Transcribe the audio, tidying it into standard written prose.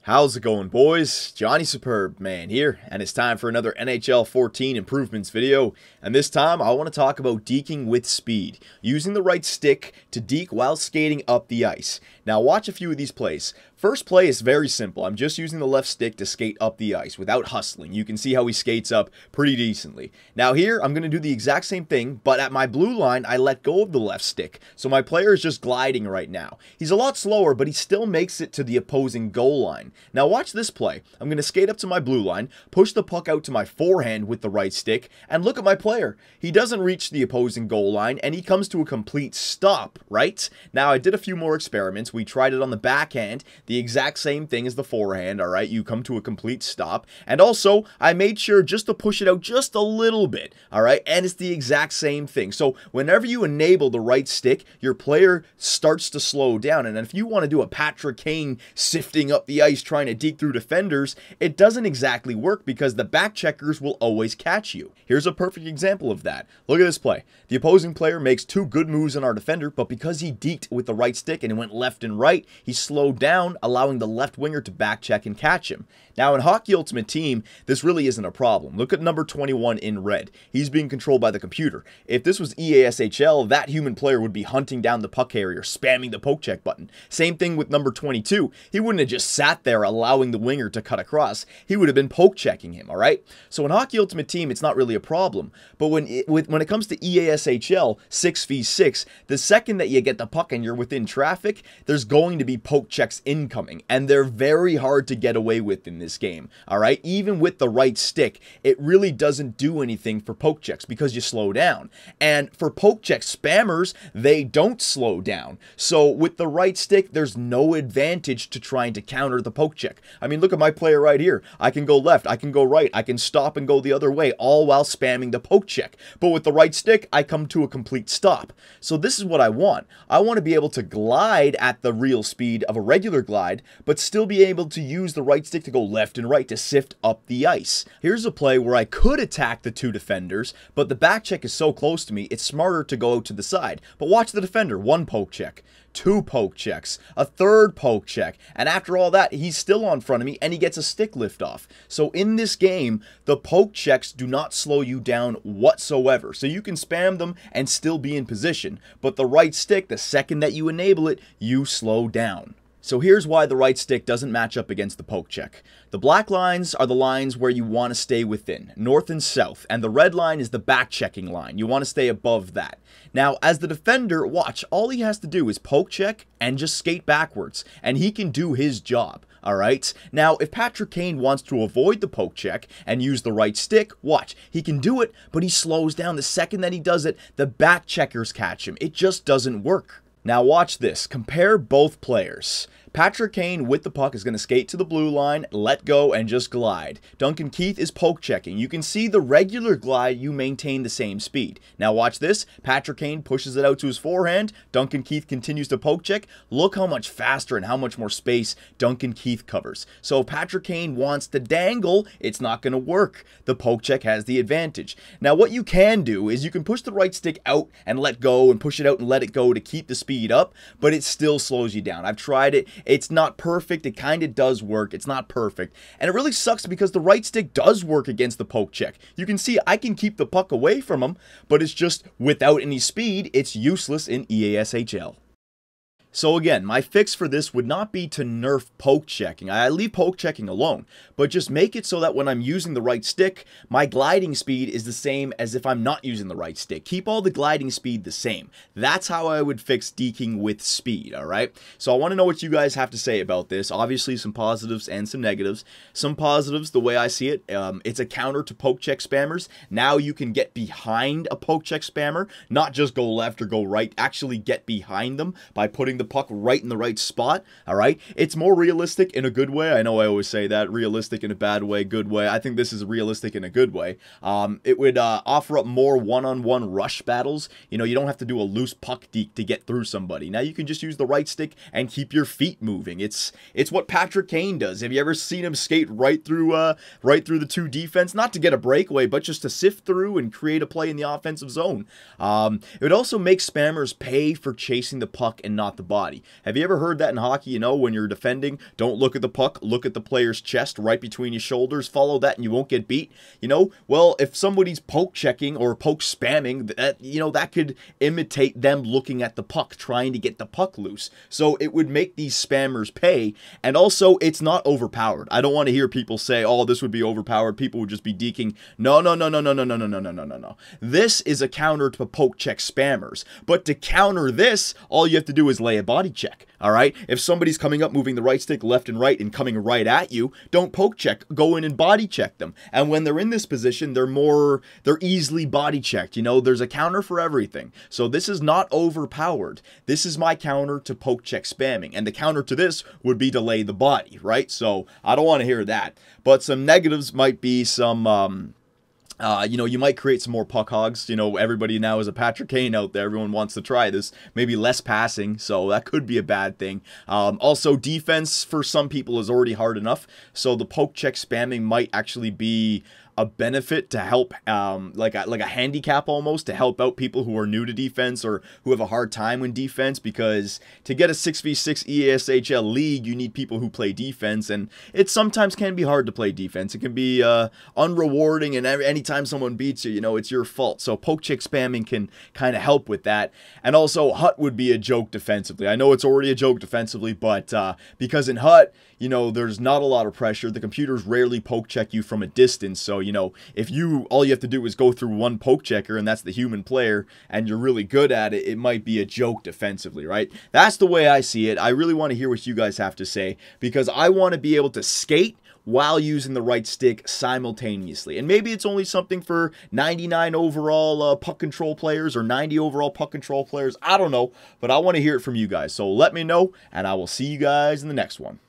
How's it going, boys? Johnny Superb Man here, and it's time for another NHL 14 improvements video. And this time, I want to talk about deking with speed, using the right stick to deke while skating up the ice. Now, watch a few of these plays. First play is very simple. I'm just using the left stick to skate up the ice without hustling. You can see how he skates up pretty decently. Now here, I'm going to do the exact same thing, but at my blue line, I let go of the left stick. So my player is just gliding right now. He's a lot slower, but he still makes it to the opposing goal line. Now watch this play. I'm going to skate up to my blue line, push the puck out to my forehand with the right stick, and look at my player. He doesn't reach the opposing goal line, and he comes to a complete stop, right? Now I did a few more experiments. We tried it on the backhand. The exact same thing as the forehand, alright? You come to a complete stop. And also, I made sure just to push it out just a little bit, alright? And it's the exact same thing. So, whenever you enable the right stick, your player starts to slow down. And if you want to do a Patrick Kane sifting up the ice trying to deke through defenders, it doesn't exactly work because the back checkers will always catch you. Here's a perfect example of that. Look at this play. The opposing player makes two good moves on our defender, but because he deked with the right stick and it went left and right, he slowed down, allowing the left winger to back check and catch him. Now in Hockey Ultimate Team, this really isn't a problem. Look at number 21 in red. He's being controlled by the computer. If this was EASHL, that human player would be hunting down the puck carrier, spamming the poke check button. Same thing with number 22. He wouldn't have just sat there allowing the winger to cut across. He would have been poke checking him, alright? So in Hockey Ultimate Team, it's not really a problem. But when it comes to EASHL 6v6, the second that you get the puck and you're within traffic, there's going to be poke checks incoming, and they're very hard to get away with in this game, alright? Even with the right stick, it really doesn't do anything for poke checks because you slow down. And for poke check spammers, they don't slow down. So with the right stick, there's no advantage to trying to counter the poke check. I mean, look at my player right here. I can go left, I can go right, I can stop and go the other way, all while spamming the poke check. But with the right stick, I come to a complete stop. So this is what I want. I want to be able to glide at the real speed of a regular glide, but still be able to use the right stick to go left and right to sift up the ice. Here's a play where I could attack the two defenders, but the back check is so close to me, it's smarter to go out to the side. But watch the defender, one poke check, two poke checks, a third poke check, and after all that, he's still on front of me, and he gets a stick lift off. So in this game, the poke checks do not slow you down whatsoever. So you can spam them and still be in position, but the right stick, the second that you enable it, you slow down. So here's why the right stick doesn't match up against the poke check. The black lines are the lines where you want to stay within, north and south, and the red line is the back checking line. You want to stay above that. Now, as the defender, watch, all he has to do is poke check and just skate backwards, and he can do his job. Alright, now if Patrick Kane wants to avoid the poke check and use the right stick, watch, he can do it, but he slows down. The second that he does it, the back checkers catch him. It just doesn't work. Now watch this, compare both players. Patrick Kane with the puck is going to skate to the blue line, let go, and just glide. Duncan Keith is poke checking. You can see the regular glide, you maintain the same speed. Now watch this, Patrick Kane pushes it out to his forehand, Duncan Keith continues to poke check. Look how much faster and how much more space Duncan Keith covers. So if Patrick Kane wants to dangle, it's not going to work. The poke check has the advantage. Now what you can do is you can push the right stick out and let go and push it out and let it go to keep the speed up, but it still slows you down. I've tried it. It's not perfect. It kind of does work. It's not perfect. And it really sucks because the right stick does work against the poke check. You can see I can keep the puck away from him, but it's just without any speed, it's useless in EASHL. So again, my fix for this would not be to nerf poke checking. I leave poke checking alone, but just make it so that when I'm using the right stick, my gliding speed is the same as if I'm not using the right stick. Keep all the gliding speed the same. That's how I would fix deking with speed, alright? So I want to know what you guys have to say about this. Obviously some positives and some negatives. Some positives, the way I see it, it's a counter to poke check spammers. Now you can get behind a poke check spammer, not just go left or go right, actually get behind them by putting the puck right in the right spot, alright? It's more realistic in a good way. I know I always say that, realistic in a bad way, good way. I think this is realistic in a good way. It would offer up more one-on-one rush battles. You know, you don't have to do a loose puck deke to get through somebody. Now you can just use the right stick and keep your feet moving. It's what Patrick Kane does. Have you ever seen him skate right through the two defense? Not to get a breakaway, but just to sift through and create a play in the offensive zone. It would also make spammers pay for chasing the puck and not the body. Have you ever heard that in hockey? You know, when you're defending, don't look at the puck, look at the player's chest right between your shoulders, follow that and you won't get beat. You know, well, if somebody's poke checking or poke spamming, that, you know, that could imitate them looking at the puck, trying to get the puck loose. So it would make these spammers pay, and also it's not overpowered. I don't want to hear people say, oh, this would be overpowered, people would just be deking. No. This is a counter to poke check spammers. But to counter this, all you have to do is lay a body check. All right? If somebody's coming up, moving the right stick left and right and coming right at you, don't poke check. Go in and body check them. And when they're in this position, they're easily body checked. You know, there's a counter for everything. So this is not overpowered. This is my counter to poke check spamming. And the counter to this would be to lay the body, right? So I don't want to hear that. But some negatives might be some... you know, you might create some more puck hogs. You know, everybody now is a Patrick Kane out there. Everyone wants to try this. Maybe less passing, so that could be a bad thing. Also, defense for some people is already hard enough, so the poke check spamming might actually be a benefit to help, like a handicap almost, to help out people who are new to defense or who have a hard time in defense, because to get a 6v6 ESHL league, you need people who play defense, and it sometimes can be hard to play defense. It can be unrewarding, and anytime someone beats you, you know, it's your fault. So poke check spamming can kind of help with that. And also, Hut would be a joke defensively. I know it's already a joke defensively, but because in Hut, you know, there's not a lot of pressure. The computers rarely poke check you from a distance. So, you know, if all you have to do is go through one poke checker, and that's the human player, and you're really good at it, it might be a joke defensively, right? That's the way I see it. I really want to hear what you guys have to say, because I want to be able to skate while using the right stick simultaneously. And maybe it's only something for 99 overall puck control players or 90 overall puck control players. I don't know, but I want to hear it from you guys. So let me know, and I will see you guys in the next one.